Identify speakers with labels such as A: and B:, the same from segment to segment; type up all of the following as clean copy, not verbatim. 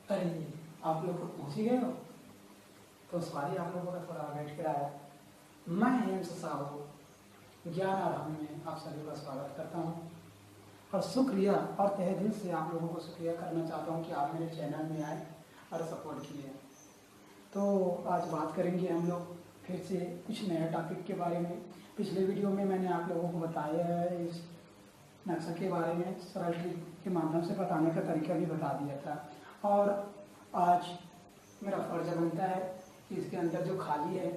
A: अरे आप लोग पहुँच ही गए हो। तो सॉरी आप लोगों का थोड़ा वेट कराया। मैं हेमंत साहू ज्ञान आराम में आप सभी का स्वागत करता हूँ और शुक्रिया और तहे दिल से आप लोगों को शुक्रिया करना चाहता हूँ कि आप मेरे चैनल में आए और सपोर्ट किए। तो आज बात करेंगे हम लोग फिर से कुछ नया टॉपिक के बारे में। पिछले वीडियो में मैंने आप लोगों को बताया है इस नक्शा के बारे में, सरल ट्रिक के माध्यम से बताने का तरीका भी बता दिया था। और आज मेरा फर्ज बनता है कि इसके अंदर जो खाली है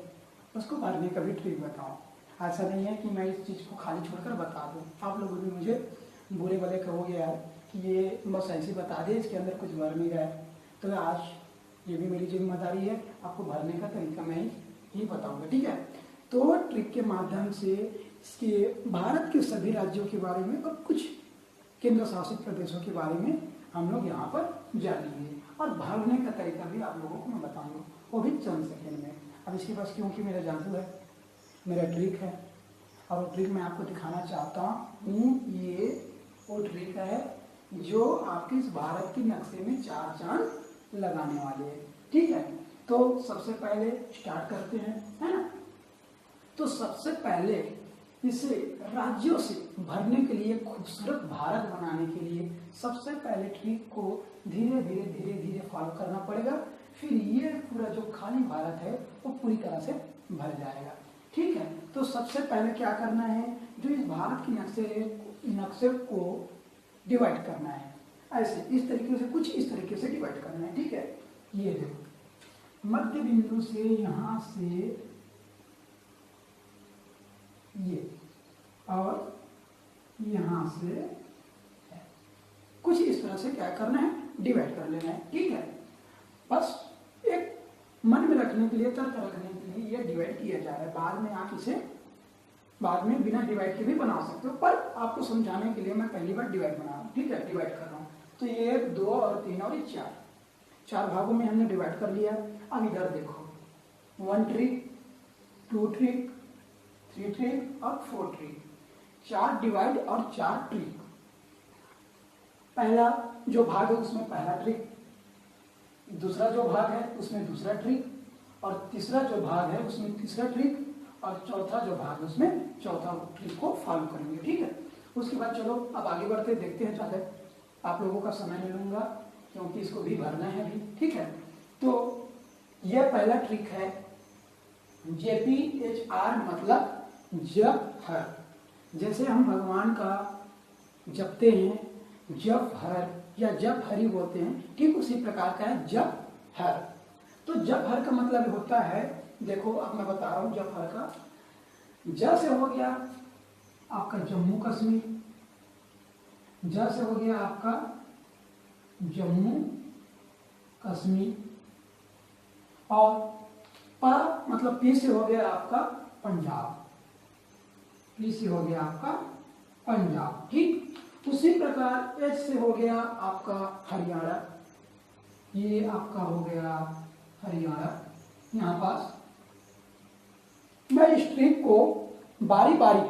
A: उसको भरने का भी ट्रिक बताऊं। ऐसा नहीं है कि मैं इस चीज़ को खाली छोड़कर बता दूं। आप लोग भी मुझे बुरे भले कहोगे यार कि ये बस ऐसे बता दे, इसके अंदर कुछ भर नहीं रहा है। तो आज ये भी मेरी जिम्मेदारी है, आपको भरने का तरीका मैं ही बताऊँगा, ठीक है। तो ट्रिक के माध्यम से इसके भारत के सभी राज्यों के बारे में और कुछ केंद्र शासित प्रदेशों के बारे में हम लोग यहाँ पर जानेंगे और भरने का तरीका भी आप लोगों को मैं बताऊंगा, वो भी चंद सेकेंड में। अब इसके पास क्योंकि मेरा जादू है, मेरा ट्रिक है और वो ट्रिक मैं आपको दिखाना चाहता हूँ। ये वो ट्रिक है जो आपके इस भारत के नक्शे में 4 चांद लगाने वाले हैं, ठीक है। तो सबसे पहले स्टार्ट करते हैं, है ना। तो सबसे पहले इसे राज्यों से भरने के लिए, खूबसूरत भारत बनाने के लिए सबसे पहले ट्रिक को धीरे धीरे फॉलो करना पड़ेगा। फिर ये पूरा जो खाली भारत है वो पूरी तरह से भर जाएगा, ठीक है। तो सबसे पहले क्या करना है, जो इस भारत के नक्शे को डिवाइड करना है। ऐसे इस तरीके से, कुछ इस तरीके से डिवाइड करना है, ठीक है। ये देखो, मध्य बिंदु से यहाँ से ये और यहाँ से कुछ इस तरह से क्या करना है, डिवाइड कर लेना है, ठीक है। बस एक मन में रखने के लिए, तर्क रखने के लिए ये डिवाइड किया जा रहा है। बाद में आप इसे बाद में बिना डिवाइड के भी बना सकते हो, पर आपको समझाने के लिए मैं पहली बार डिवाइड बना रहा हूँ, ठीक है। डिवाइड कर रहा हूँ तो ये 2 और 3 और ये 4 भागों में हमने डिवाइड कर लिया। अब इधर देखो, 1 ट्रिक, 2 ट्रिक, 3 ट्रिक और 4 ट्रिक, 4 डिवाइड और 4 ट्रिक। पहला जो भाग है उसमें पहला ट्रिक, दूसरा जो भाग है उसमें दूसरा ट्रिक और तीसरा जो भाग है उसमें तीसरा ट्रिक और चौथा जो भाग है उसमें चौथा ट्रिक को फॉलो करेंगे, ठीक है। उसके बाद चलो अब आगे बढ़ते देखते हैं। ज़्यादा आप लोगों का समय नहीं लूँगा क्योंकि इसको भी भरना है अभी, ठीक है। तो यह पहला ट्रिक है, JPHR मतलब जप हर। जैसे हम भगवान का जपते हैं, जप हर या जप हरि बोलते हैं, ठीक उसी प्रकार का है जप हर। तो जप हर का मतलब होता है, देखो अब मैं बता रहा हूँ जप हर का। ज से हो गया आपका जम्मू कश्मीर, ज से हो गया आपका जम्मू कश्मीर और प मतलब पी से हो गया आपका पंजाब, पी से हो गया आपका पंजाब, ठीक। उसी प्रकार एच से हो गया आपका हरियाणा, ये आपका हो गया हरियाणा। यहाँ पास मैं इस ट्रिक को बारी बारी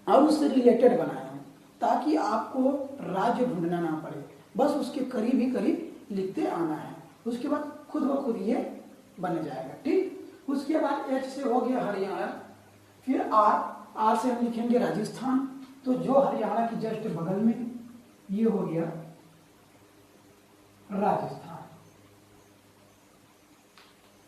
A: और उससे रिलेटेड बनाया हूँ ताकि आपको राज्य ढूंढना ना पड़े, बस उसके करीब ही करीब लिखते आना है। उसके बाद खुद ब खुद ये बन जाएगा, ठीक। उसके बाद एच से हो गया हरियाणा, फिर आर से हम लिखेंगे राजस्थान। तो जो हरियाणा की जस्ट बगल में ये हो गया राजस्थान,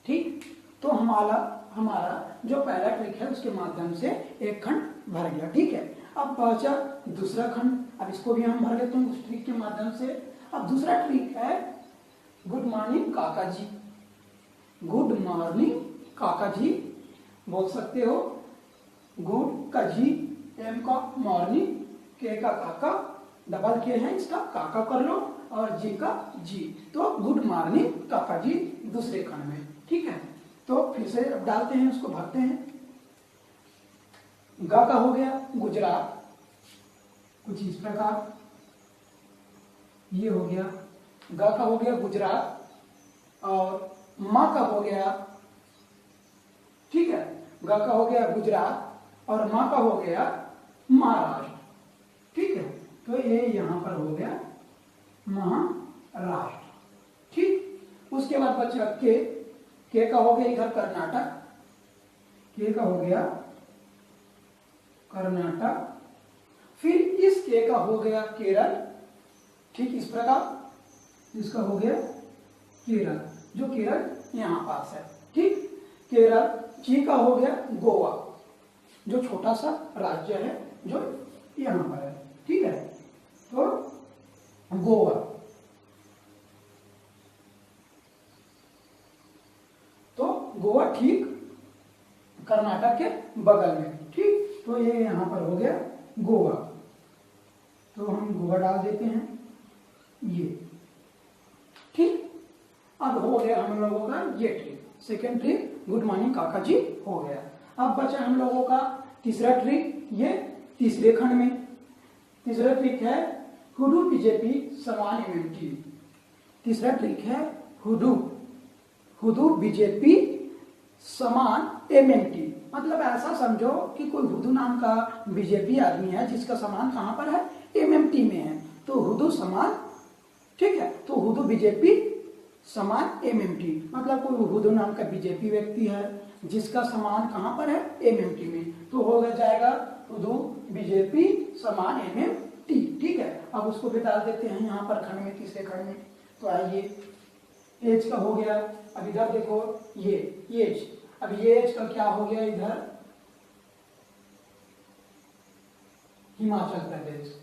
A: ठीक। तो हमारा जो पहला ट्रिक है उसके माध्यम से एक खंड भर गया, ठीक है। अब बचा दूसरा खंड, अब इसको भी हम भर लेते हैं उस ट्रिक के माध्यम से। अब दूसरा ट्रिक है गुड मॉर्निंग काका जी। गुड मॉर्निंग काका जी बोल सकते हो। गुड का जी, एम का मॉर्निंग, के का काका, डबल के है इसका, काका कर लो और जी का जी। तो गुड मॉर्निंग काका जी दूसरे खंड में, ठीक है। तो फिर से डालते हैं, उसको भरते हैं। ग का हो गया गुजरात, कुछ इस प्रकार ये हो गया। ग का हो गया गुजरात और माँ का हो गया, ठीक है। ग का हो गया गुजरात और माँ का हो गया महाराष्ट्र, ठीक है। तो ये यहां पर हो गया महाराष्ट्र, ठीक। उसके बाद बचा के का हो गया इधर कर्नाटक, के का हो गया कर्नाटक, फिर इस के का हो गया केरल, ठीक इस प्रकार इसका हो गया केरल, जो केरल यहां पास है, ठीक। केरल, जी का हो गया गोवा, जो छोटा सा राज्य है जो यहां पर है, ठीक है। तो गोवा, तो गोवा ठीक कर्नाटक के बगल में, ठीक। तो ये यहां पर हो गया गोवा, तो हम गोवा डाल देते हैं ये, ठीक। अब हो गया हम लोगों का ये trick, second trick good morning काका जी हो गया। अब बचा हम लोगों का तीसरा ट्रिक, ये तीसरे खंड में तीसरा ट्रिक है हुडू बीजेपी समान इम्यूनिटी। तीसरा ट्रिक है हुडू बीजेपी समान एमएमटी, मतलब ऐसा समझो कि कोई हुडू नाम का बीजेपी आदमी है जिसका समान कहां पर है, एमएमटी में है, तो हुडू समान, ठीक है। तो हुडू बीजेपी समान एमएमटी, मतलब कोई हुडू नाम का बीजेपी व्यक्ति है जिसका समान कहां पर है, एमएमटी में, तो हो जाएगा हुडू बीजेपी समान एमएमटी, ठीक है। अब उसको भी डाल देते हैं यहां पर खंड में, तीसरे खंड में। तो आइए, एज का हो गया, अब इधर देखो ये एज, अब ये एज का क्या हो गया इधर, हिमाचल प्रदेश,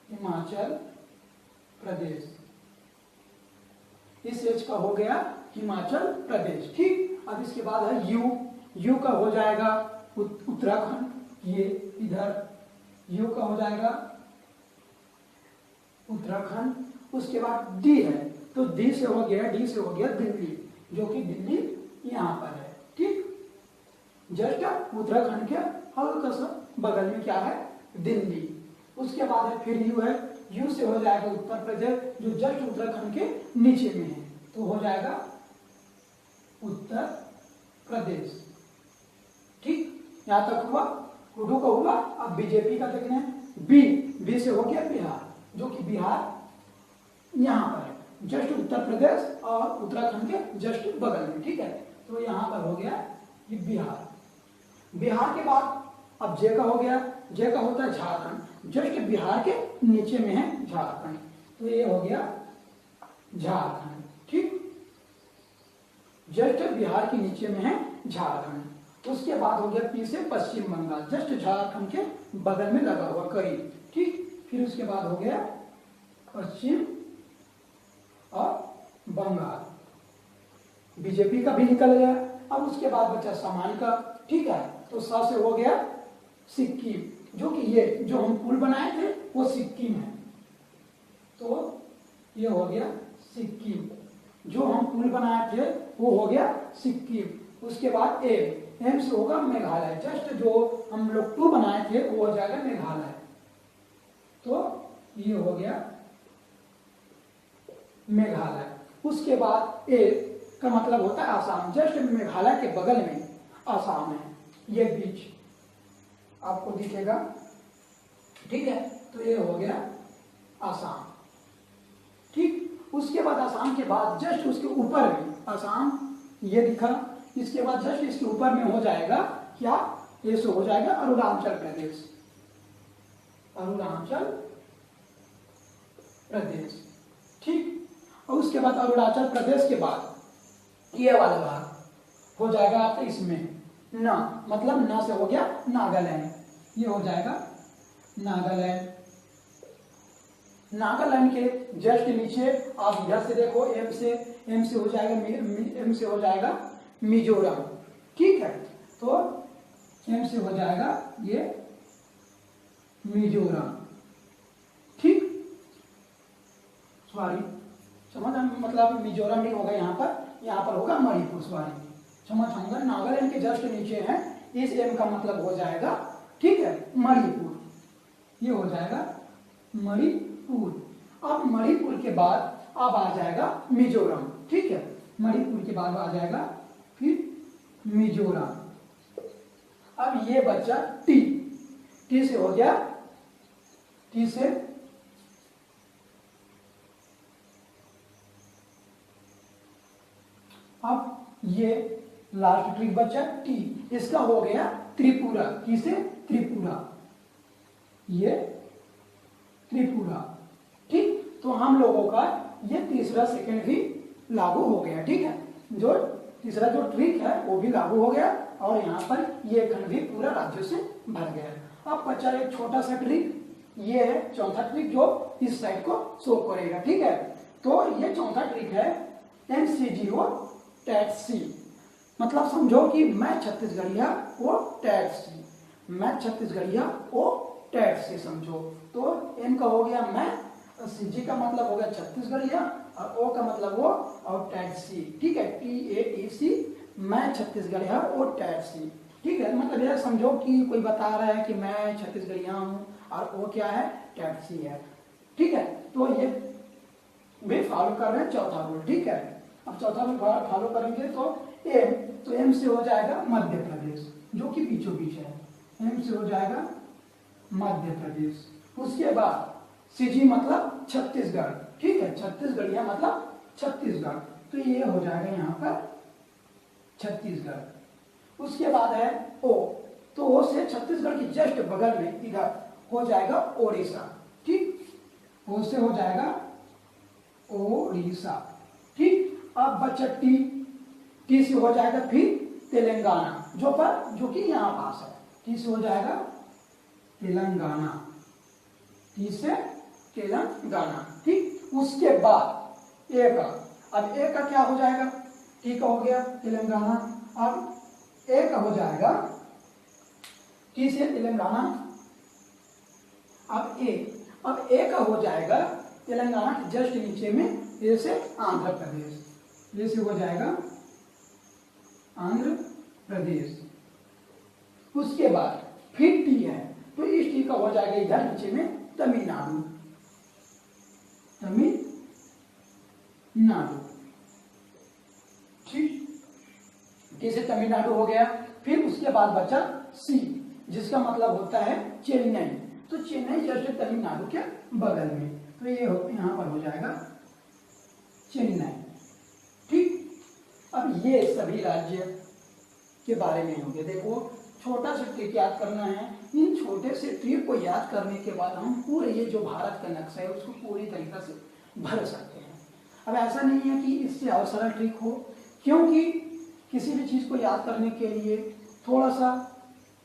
A: हिमाचल प्रदेश, इस एज का हो गया हिमाचल प्रदेश, ठीक। अब इसके बाद है यू का हो जाएगा उत्तराखंड, ये इधर यू का हो जाएगा उत्तराखंड। उसके बाद डी है, तो डी से हो गया दिल्ली, जो कि दिल्ली यहां पर है, ठीक। जस्ट उत्तराखंड के हल्का सा बगल में क्या है, दिल्ली। उसके बाद है फिर यू है, यू से हो जाएगा उत्तर प्रदेश, जो जस्ट उत्तराखंड के नीचे में है, तो हो जाएगा उत्तर प्रदेश, ठीक। यहां तक हुआ, हुडू का हुआ। अब बीजेपी का देखना है, बी से हो गया बिहार, जो कि बिहार यहां पर है, जस्ट उत्तर प्रदेश और उत्तराखंड के जस्ट बगल में, ठीक है। तो यहां पर हो गया ये बिहार। बिहार के बाद अब जे का हो गया, जे का होता है झारखंड, जस्ट बिहार के नीचे में है झारखंड, तो ये हो गया झारखंड, ठीक। जस्ट बिहार के नीचे में है झारखंड। उसके बाद हो गया पी से पश्चिम बंगाल, जस्ट झारखंड के बगल में लगा हुआ करीब, ठीक। फिर उसके बाद हो गया पश्चिम और बंगाल, बीजेपी का भी निकल गया। अब उसके बाद बचा सामान्य का, ठीक है। तो सा से हो गया सिक्किम, जो कि ये जो हम पुल बनाए थे वो सिक्किम है, तो ये हो गया सिक्किम, जो हम पुल बनाए थे वो हो गया सिक्किम। उसके बाद एम से होगा मेघालय, जस्ट जो हम लोग टू बनाए थे वो हो जाएगा मेघालय, तो ये हो गया मेघालय। उसके बाद ए का मतलब होता है आसाम, जस्ट मेघालय के बगल में आसाम है, ये बीच आपको दिखेगा, ठीक है। तो ये हो गया आसाम, ठीक। उसके बाद आसाम के बाद जस्ट उसके ऊपर में आसाम ये दिखा, इसके बाद जस्ट इसके ऊपर में हो जाएगा क्या, ये से हो जाएगा अरुणाचल प्रदेश, अरुणाचल प्रदेश, ठीक। और उसके बाद अरुणाचल प्रदेश के बाद ये वाला भाग हो जाएगा आपका इसमें ना, मतलब ना से हो गया नागालैंड, ये हो जाएगा नागालैंड। नागालैंड के जस्ट नीचे आप इधर से देखो, एम से हो जाएगा मिजोरम, ठीक है। तो एम से हो जाएगा ये मिजोरम, ठीक। सॉरी समझ, मतलब मिजोरम नहीं होगा यहाँ पर होगा मणिपुर, सॉरी समझ होगा। नागालैंड के जस्ट नीचे है, इस एम का मतलब हो जाएगा, ठीक है, मणिपुर, ये हो जाएगा मणिपुर। अब मणिपुर के बाद अब आ जाएगा मिजोरम, ठीक है। मणिपुर के बाद आ जाएगा फिर मिजोरम। अब ये बच्चा टी से हो गया, टी से अब ये लास्ट ट्रिक बचा टी, इसका हो गया त्रिपुरा, किसे त्रिपुरा, ये त्रिपुरा। ठीक, तो हम लोगों का ये तीसरा सेकंड भी लागू हो गया। ठीक है, जो तीसरा जो ट्रिक है वो भी लागू हो गया और यहाँ पर ये खंड भी पूरा राज्यों से भर गया। अब बचा एक छोटा सा ट्रिक, ये है चौथा ट्रिक जो इस साइड को शो करेगा। ठीक है, तो ये चौथा ट्रिक है MC0 टैट सी, मतलब समझो कि मैं छत्तीसगढ़िया वो टैट सी, मैं छत्तीसगढ़िया वो टैट सी समझो। तो एन का हो गया मैं, CG का मतलब हो गया छत्तीसगढ़िया और O का मतलब वो और टैट सी। ठीक है, TATC, मैं छत्तीसगढ़िया वो टैट सी। ठीक है, मतलब यह समझो कि कोई बता रहा है कि मैं छत्तीसगढ़िया हूँ और वो क्या है टैट सी है। ठीक है, तो ये भी फॉलो कर रहे हैं चौथा रूल। ठीक है, अब चौथा रूल फॉलो करेंगे तो एम से हो जाएगा मध्य प्रदेश, जो कि बीचों बीच है, एम से हो जाएगा मध्य प्रदेश। उसके बाद CG मतलब छत्तीसगढ़। ठीक है, छत्तीसगढ़िया मतलब छत्तीसगढ़, तो ये हो जाएगा यहाँ पर छत्तीसगढ़। उसके बाद है O, तो O से छत्तीसगढ़ की जस्ट बगल में इधर हो जाएगा ओडिशा। ठीक, O से हो जाएगा ओडिशा। ठीक, अब बचा टी से हो जाएगा फिर तेलंगाना, जो कि यहाँ पास है, टी से हो जाएगा तेलंगाना, टी से तेलंगाना। ठीक, उसके बाद ए का, अब ए का क्या हो जाएगा, टी का हो गया तेलंगाना, अब ए का हो जाएगा टी से तेलंगाना, अब ए का हो जाएगा तेलंगाना के जस्ट नीचे में ए से आंध्र प्रदेश, ये से हो जाएगा आंध्र प्रदेश। उसके बाद फिर टी है, तो इस टी का हो जाएगा इधर नीचे में तमिलनाडु, तमिलनाडु। ठीक, टी से तमिलनाडु हो गया। फिर उसके बाद बचा सी, जिसका मतलब होता है चेन्नई, तो चेन्नई जस्ट तमिलनाडु के बगल में, तो ये यहाँ पर हो जाएगा चेन्नई। ठीक, अब ये सभी राज्य के बारे में हो गया। देखो छोटा सा ट्रिक याद करना है, इन छोटे से ट्रिक को याद करने के बाद हम पूरे ये जो भारत का नक्शा है उसको पूरी तरीके से भर सकते हैं। अब ऐसा नहीं है कि इससे और सरल ट्रिक हो, क्योंकि किसी भी चीज़ को याद करने के लिए थोड़ा सा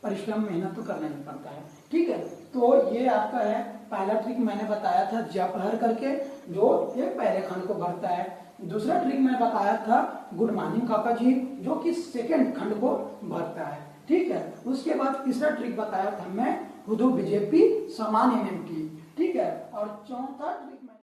A: परिश्रम मेहनत तो करना ही पड़ता है। ठीक है, तो ये आपका है पहला ट्रिक मैंने बताया था जप हर करके, जो एक पहले खंड को भरता है। दूसरा ट्रिक मैं बताया था गुड मॉर्निंग काका जी, जो कि सेकंड खंड को भरता है। ठीक है, उसके बाद तीसरा ट्रिक बताया था मैं हुदू बीजेपी समान MMT। ठीक है, और चौथा ट्रिक